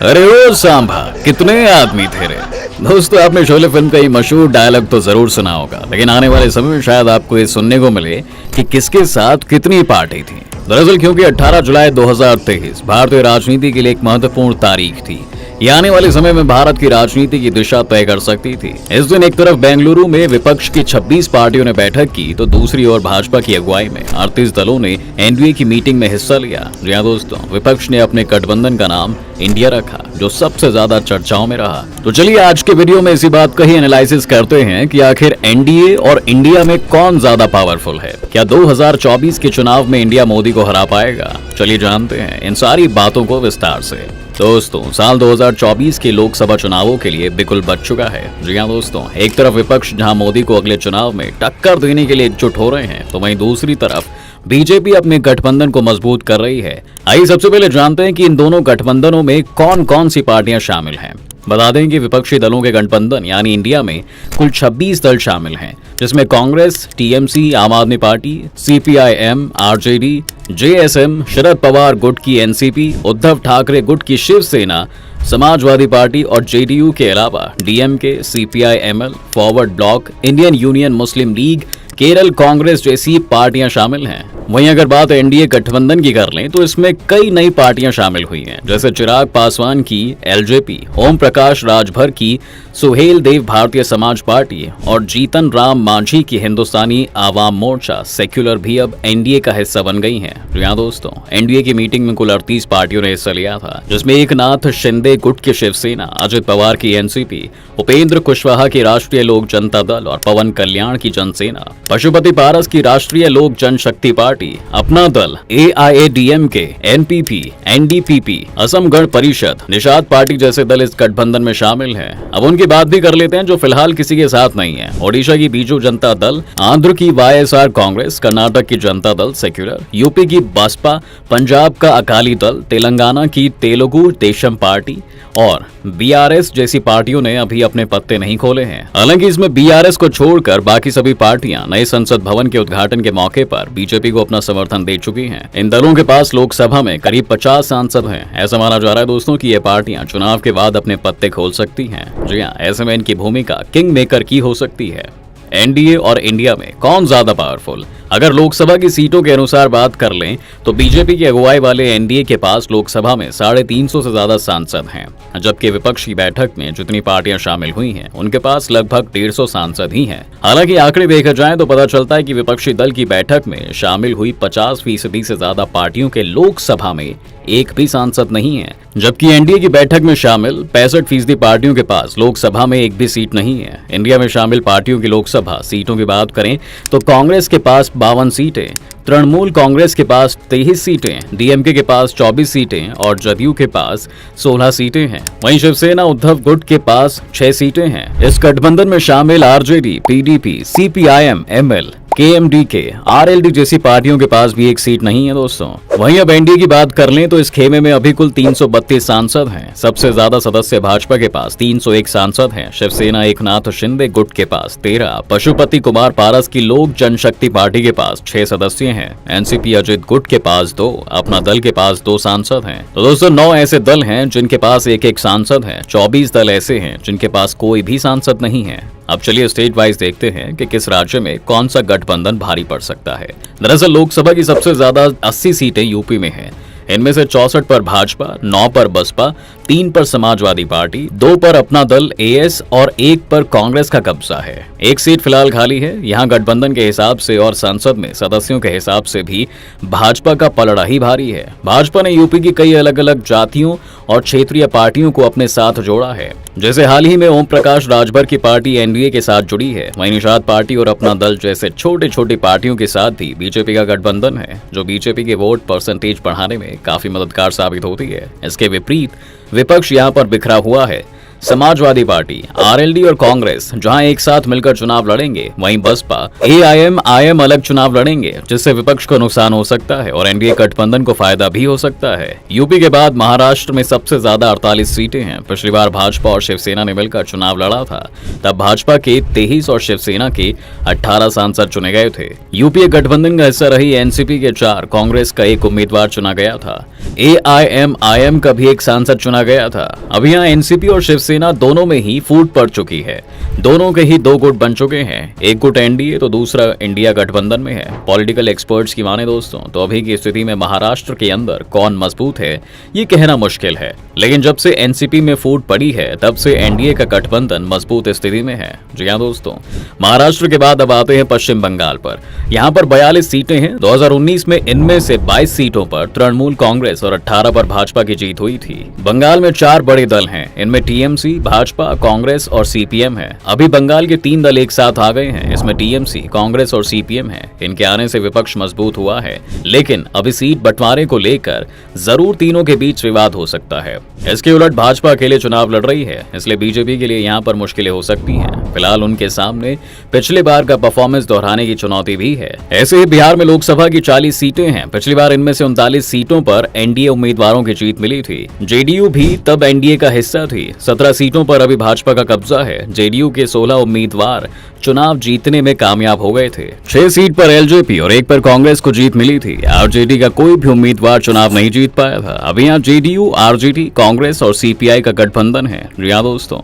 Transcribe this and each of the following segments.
अरे ओ सांभा, कितने आदमी थे रे। दोस्तों, आपने शोले फिल्म का ये मशहूर डायलॉग तो जरूर सुना होगा, लेकिन आने वाले समय में शायद आपको ये सुनने को मिले कि किसके साथ कितनी पार्टी थी। दरअसल क्योंकि 18 जुलाई 2023 भारतीय राजनीति के लिए एक महत्वपूर्ण तारीख थी। ये आने वाले समय में भारत की राजनीति की दिशा तय कर सकती थी। इस दिन एक तरफ बेंगलुरु में विपक्ष की 26 पार्टियों ने बैठक की, तो दूसरी ओर भाजपा की अगुवाई में 38 दलों ने एनडीए की मीटिंग में हिस्सा लिया। जी हाँ दोस्तों, विपक्ष ने अपने गठबंधन का नाम इंडिया रखा, जो सबसे ज्यादा चर्चाओं में रहा। तो चलिए आज के वीडियो में इसी बात का ही एनालिसिस करते हैं कि आखिर एनडीए और इंडिया में कौन ज्यादा पावरफुल है। क्या 2024 के चुनाव में इंडिया मोदी को हरा पाएगा? चलिए जानते हैं इन सारी बातों को विस्तार से। दोस्तों, साल 2024 के लोकसभा चुनावों के लिए बिल्कुल बच चुका है। जी हाँ दोस्तों, एक तरफ विपक्ष जहां मोदी को अगले चुनाव में टक्कर देने के लिए एकजुट हो रहे हैं, तो वहीं दूसरी तरफ बीजेपी अपने गठबंधन को मजबूत कर रही है। आइए सबसे पहले जानते हैं कि इन दोनों गठबंधनों में कौन कौन सी पार्टियां शामिल हैं। बता दें कि विपक्षी दलों के गठबंधन यानी इंडिया में कुल 26 दल शामिल हैं, जिसमें Congress, TMC, Aam Aadmi Party, CPIM, RJD, JSM, Sharad Pawar गुट की एनसीपी, उद्धव ठाकरे गुट की शिवसेना, समाजवादी पार्टी और जेडीयू के अलावा DMK, CPIML, Forward Bloc, Indian Union Muslim League, Kerala Congress जैसी पार्टियां शामिल हैं। वहीं अगर बात एनडीए गठबंधन की कर लें तो इसमें कई नई पार्टियां शामिल हुई हैं, जैसे चिराग पासवान की एलजेपी, ओम प्रकाश राजभर की सुहेल देव भारतीय समाज पार्टी और जीतन राम मांझी की हिंदुस्तानी आवाम मोर्चा सेक्युलर भी अब एनडीए का हिस्सा बन गई हैं। जी हाँ दोस्तों, एनडीए की मीटिंग में कुल 38 पार्टियों ने हिस्सा लिया था, जिसमें एकनाथ शिंदे गुट की शिवसेना, अजित पवार की एनसीपी, उपेंद्र कुशवाहा की राष्ट्रीय लोक जनता दल और पवन कल्याण की जनसेना, पशुपति पारस की राष्ट्रीय लोक जनशक्ति पार्टी, अपना दल, AIADMK, NPP, NDPP, Assam Gana Parishad, Nishad party जैसे दल इस गठबंधन में शामिल हैं। अब उनकी बात भी कर लेते हैं जो फिलहाल किसी के साथ नहीं है। ओडिशा की बीजू जनता दल, आंध्र की वाईएसआर कांग्रेस, कर्नाटक की जनता दल सेक्युलर, यूपी की बसपा, पंजाब का अकाली दल, तेलंगाना की तेलुगु देशम पार्टी और बीआरएस जैसी पार्टियों ने अभी अपने पत्ते नहीं खोले हैं। हालांकि इसमें बीआरएस को छोड़कर बाकी सभी पार्टियां नए संसद भवन के उद्घाटन के मौके पर बीजेपी को अपना समर्थन दे चुकी हैं। इन दलों के पास लोकसभा में करीब 50 सांसद हैं। ऐसा माना जा रहा है दोस्तों कि ये पार्टियां चुनाव के बाद अपने पत्ते खोल सकती हैं। जी हाँ, ऐसे में इनकी भूमिका किंग मेकर की हो सकती है। एनडीए और इंडिया में कौन ज्यादा पावरफुल? अगर लोकसभा की सीटों के अनुसार बात कर लें तो बीजेपी की अगुवाई वाले एनडीए के पास लोकसभा में 350 से ज्यादा सांसद हैं, जबकि विपक्ष की बैठक में जितनी पार्टियां शामिल हुई हैं उनके पास लगभग 150 सांसद ही हैं। हालांकि आंकड़े देखा जाए तो पता चलता है कि विपक्षी दल की बैठक में शामिल हुई 50% से ज्यादा पार्टियों के लोकसभा में एक भी सांसद नहीं है, जबकि एनडीए की बैठक में शामिल 65% पार्टियों के पास लोकसभा में एक भी सीट नहीं है। इंडिया में शामिल पार्टियों की लोकसभा सीटों की बात करें तो कांग्रेस के पास 52 सीटें, तृणमूल कांग्रेस के पास 23 सीटें, डीएमके के पास 24 सीटें और जदयू के पास 16 सीटें हैं। वहीं शिवसेना उद्धव गुट के पास 6 सीटें हैं। इस गठबंधन में शामिल RJD, PDP, CPIM, ML, KMDK, RLD जैसी पार्टियों के पास भी एक सीट नहीं है दोस्तों। वहीं अब एनडीए की बात कर लें तो इस खेमे में अभी कुल 332 सांसद हैं। सबसे ज्यादा सदस्य भाजपा के पास 301 सांसद हैं। शिवसेना एकनाथ शिंदे गुट के पास 13, पशुपति कुमार पारस की लोक जनशक्ति पार्टी के पास 6 सदस्य हैं, एनसीपी अजित गुट के पास 2, अपना दल के पास 2 सांसद हैं। तो दोस्तों 9 ऐसे दल हैं जिनके पास एक सांसद है, 24 दल ऐसे हैं जिनके पास कोई भी सांसद नहीं है। अब चलिए स्टेट वाइज देखते हैं कि किस राज्य में कौन सा गठबंधन भारी पड़ सकता है। दरअसल लोकसभा की सबसे ज्यादा 80 सीटें यूपी में हैं। इनमें से 64 पर भाजपा, 9 पर बसपा, 3 पर समाजवादी पार्टी, 2 पर अपना दल एएस और 1 पर कांग्रेस का कब्जा है। एक सीट फिलहाल खाली है। यहाँ गठबंधन के हिसाब से और संसद में सदस्यों के हिसाब से भी भाजपा का पलड़ा ही भारी है। भाजपा ने यूपी की कई अलग अलग जातियों और क्षेत्रीय पार्टियों को अपने साथ जोड़ा है, जैसे हाल ही में ओम प्रकाश राजभर की पार्टी एनडीए के साथ जुड़ी है। वहीं निषाद पार्टी और अपना दल जैसे छोटे छोटे पार्टियों के साथ भी बीजेपी का गठबंधन है, जो बीजेपी के वोट परसेंटेज बढ़ाने में काफी मददगार साबित होती है। इसके विपरीत विपक्ष यहाँ पर बिखरा हुआ है। समाजवादी पार्टी, आरएलडी और कांग्रेस जहां एक साथ मिलकर चुनाव लड़ेंगे, वहीं बसपा, एआईएम अलग चुनाव लड़ेंगे, जिससे विपक्ष को नुकसान हो सकता है और एनडीए गठबंधन को फायदा भी हो सकता है। यूपी के बाद महाराष्ट्र में सबसे ज्यादा 48 सीटें हैं। पिछली बार भाजपा और शिवसेना ने मिलकर चुनाव लड़ा था, तब भाजपा के 23 और शिवसेना के 18 सांसद चुने गए थे। यूपीए गठबंधन का हिस्सा रही एनसीपी के 4, कांग्रेस का 1 उम्मीदवार चुना गया था। एआईएम का भी 1 सांसद चुना गया था। अब यहाँ एनसीपी और शिवसेना दोनों में ही फूट पड़ चुकी है। दोनों के ही 2 गुट बन चुके हैं, एक गुट एनडीए तो दूसरा इंडिया गठबंधन में है। पॉलिटिकल एक्सपर्ट्स की माने दोस्तों तो अभी की स्थिति में महाराष्ट्र के अंदर कौन मजबूत है ये कहना मुश्किल है, लेकिन जब से एनसीपी में फूट पड़ी है तब से एनडीए का गठबंधन मजबूत स्थिति में है। जी हाँ दोस्तों, महाराष्ट्र के बाद अब आते हैं पश्चिम बंगाल पर। यहाँ पर 42 सीटें हैं। 2019 में इनमें से 22 सीटों पर तृणमूल कांग्रेस और 18 पर भाजपा की जीत हुई थी। बंगाल में 4 बड़े दल हैं, इनमें टीएमसी, भाजपा, कांग्रेस और सीपीएम है। अभी बंगाल के 3 दल एक साथ आ गए हैं, इसमें टीएमसी, कांग्रेस और सीपीएम है। इनके आने से विपक्ष मजबूत हुआ है, लेकिन अभी सीट बंटवारे को लेकर जरूर तीनों के बीच विवाद हो सकता है। इसके उलट भाजपा अकेले चुनाव लड़ रही है, इसलिए बीजेपी के लिए यहाँ पर मुश्किलें हो सकती हैं। फिलहाल उनके सामने पिछले बार का परफॉर्मेंस दोहराने की चुनौती भी है। ऐसे ही बिहार में लोकसभा की 40 सीटें हैं। पिछली बार इनमें से 39 सीटों पर एनडीए उम्मीदवारों की जीत मिली थी। जेडीयू भी तब एनडीए का हिस्सा थी। 17 सीटों पर अभी भाजपा का कब्जा है। जेडीयू के 16 उम्मीदवार चुनाव जीतने में कामयाब हो गए थे। 6 सीट पर एलजेपी और 1 पर कांग्रेस को जीत मिली थी। आरजेडी का कोई भी उम्मीदवार चुनाव नहीं जीत पाया था। अभी यहाँ जेडीयू, आरजेडी, कांग्रेस और सीपीआई का गठबंधन है। जी हाँ दोस्तों,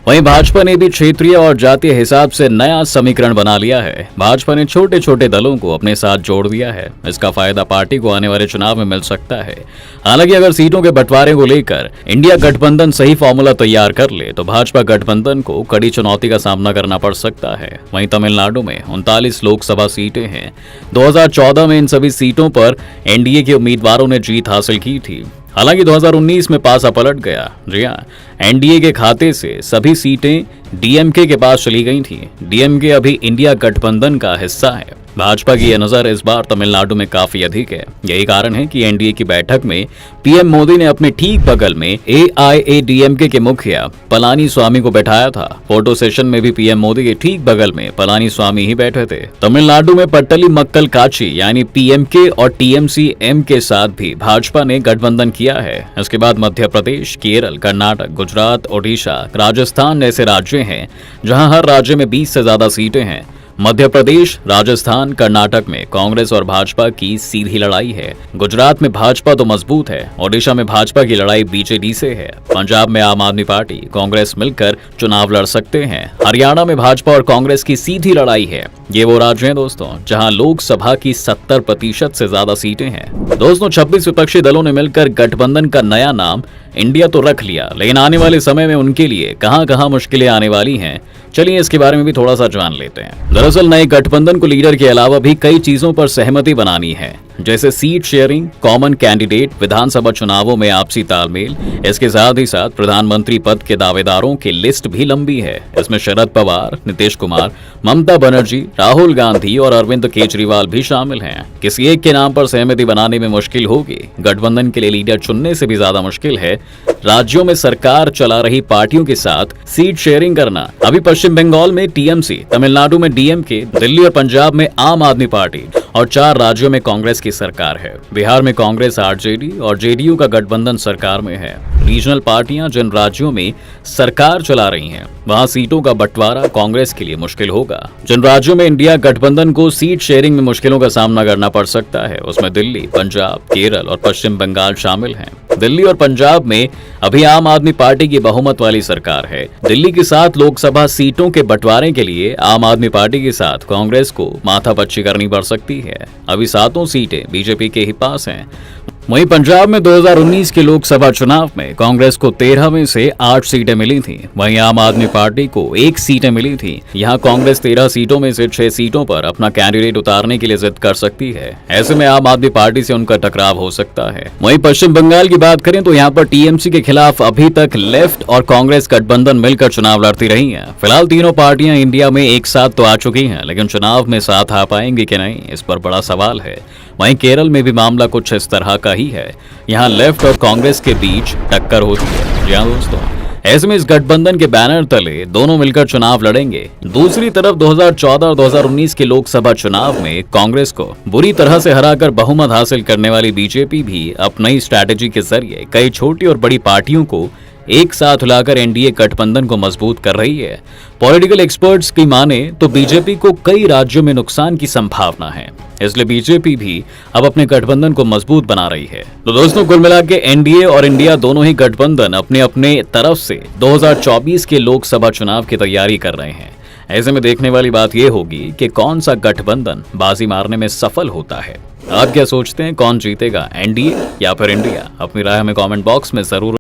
वहीं भाजपा ने भी क्षेत्रीय और जातीय हिसाब से नया समीकरण बना लिया है। भाजपा ने छोटे छोटे दलों को अपने साथ जोड़ दिया है। इसका फायदा पार्टी को आने वाले चुनाव में मिल सकता है। हालांकि अगर सीटों के बंटवारे को लेकर इंडिया गठबंधन सही फॉर्मूला तैयार कर ले तो भाजपा गठबंधन को कड़ी चुनौती का सामना करना पड़ सकता है। वहीं तमिलनाडु में 39 लोकसभा सीटें हैं। 2014 में इन सभी सीटों पर एनडीए के उम्मीदवारों ने जीत हासिल की थी। हालांकि 2019 में पासा पलट गया। जी हाँ, एनडीए के खाते से सभी सीटें डीएमके के पास चली गई थी। डीएमके अभी इंडिया गठबंधन का हिस्सा है। भाजपा की यह नजर इस बार तमिलनाडु में काफी अधिक है। यही कारण है कि एनडीए की बैठक में पीएम मोदी ने अपने ठीक बगल में एआईएडीएमके के मुखिया पलानी स्वामी को बैठाया था। फोटो सेशन में भी पीएम मोदी के ठीक बगल में पलानी स्वामी ही बैठे थे। तमिलनाडु में पट्टली मक्कल काची यानी पीएमके और टीएमसी एम के साथ भी भाजपा ने गठबंधन किया है। इसके बाद मध्य प्रदेश, केरल, कर्नाटक, गुजरात, ओडिशा, राजस्थान जैसे राज्य हैं जहां हर राज्य में 20 से ज्यादा सीटें हैं। मध्य प्रदेश, राजस्थान, कर्नाटक में कांग्रेस और भाजपा की सीधी लड़ाई है। गुजरात में भाजपा तो मजबूत है। ओडिशा में भाजपा की लड़ाई बीजेडी से है। पंजाब में आम आदमी पार्टी, कांग्रेस मिलकर चुनाव लड़ सकते हैं। हरियाणा में भाजपा और कांग्रेस की सीधी लड़ाई है। ये वो राज्य हैं दोस्तों जहां लोकसभा की 70% से ज्यादा सीटें हैं। दोस्तों, 26 विपक्षी दलों ने मिलकर गठबंधन का नया नाम इंडिया तो रख लिया, लेकिन आने वाले समय में उनके लिए कहां मुश्किलें आने वाली हैं, चलिए इसके बारे में भी थोड़ा सा जान लेते हैं। दरअसल नए गठबंधन को लीडर के अलावा भी कई चीजों पर सहमति बनानी है, जैसे सीट शेयरिंग, कॉमन कैंडिडेट, विधानसभा चुनावों में आपसी तालमेल। इसके साथ ही साथ प्रधानमंत्री पद के दावेदारों की लिस्ट भी लंबी है। इसमें शरद पवार, नीतीश कुमार, ममता बनर्जी, राहुल गांधी और अरविंद केजरीवाल भी शामिल हैं। किसी एक के नाम पर सहमति बनाने में मुश्किल होगी। गठबंधन के लिए लीडर चुनने से भी ज्यादा मुश्किल है राज्यों में सरकार चला रही पार्टियों के साथ सीट शेयरिंग करना। अभी पश्चिम बंगाल में टीएमसी, तमिलनाडु में डीएमके, दिल्ली और पंजाब में आम आदमी पार्टी और 4 राज्यों में कांग्रेस की सरकार है। बिहार में कांग्रेस, आरजेडी और जेडीयू का गठबंधन सरकार में है। रीजनल पार्टियां जिन राज्यों में सरकार चला रही हैं, वहां सीटों का बंटवारा कांग्रेस के लिए मुश्किल होगा। जिन राज्यों में इंडिया गठबंधन को सीट शेयरिंग में मुश्किलों का सामना करना पड़ सकता है, उसमें दिल्ली, पंजाब, केरल और पश्चिम बंगाल शामिल हैं। दिल्ली और पंजाब में अभी आम आदमी पार्टी की बहुमत वाली सरकार है। दिल्ली की 7 लोकसभा सीटों के बंटवारे के लिए आम आदमी पार्टी के साथ कांग्रेस को माथापच्ची करनी पड़ सकती है। अभी 7 सीटें बीजेपी के ही पास हैं। वहीं पंजाब में 2019 के लोकसभा चुनाव में कांग्रेस को 13 में से 8 सीटें मिली थीं। वहीं आम आदमी पार्टी को 1 सीटें मिली थीं। यहां कांग्रेस 13 सीटों में से 6 सीटों पर अपना कैंडिडेट उतारने के लिए जिद कर सकती है। ऐसे में आम आदमी पार्टी से उनका टकराव हो सकता है। वहीं पश्चिम बंगाल की बात करें तो यहाँ पर टीएमसी के खिलाफ अभी तक लेफ्ट और कांग्रेस गठबंधन मिलकर चुनाव लड़ती रही है। फिलहाल तीनों पार्टियां इंडिया में एक साथ तो आ चुकी हैं, लेकिन चुनाव में साथ आ पाएंगे कि नहीं, इस पर बड़ा सवाल है। वहीं केरल में भी मामला कुछ इस तरह का ही है। यहाँ लेफ्ट और कांग्रेस के बीच टक्कर होती है। जी हाँ दोस्तों, ऐसे में इस गठबंधन के बैनर तले दोनों मिलकर चुनाव लड़ेंगे। दूसरी तरफ 2014 और 2019 के लोकसभा चुनाव में कांग्रेस को बुरी तरह से हराकर बहुमत हासिल करने वाली बीजेपी भी अपनी स्ट्रैटेजी के जरिए कई छोटी और बड़ी पार्टियों को एक साथ लाकर एनडीए गठबंधन को मजबूत कर रही है। पॉलिटिकल एक्सपर्ट्स की माने तो बीजेपी को कई राज्यों में नुकसान की संभावना है, इसलिए बीजेपी भी अब अपने गठबंधन को मजबूत बना रही है। तो दोस्तों, कुल मिला के एनडीए और इंडिया दोनों ही गठबंधन अपने अपने तरफ से 2024 के लोकसभा चुनाव की तैयारी कर रहे हैं। ऐसे में देखने वाली बात यह होगी कि कौन सा गठबंधन बाजी मारने में सफल होता है। आप क्या सोचते हैं, कौन जीतेगा, एनडीए या फिर इंडिया? अपनी राय हमें कमेंट बॉक्स में जरूर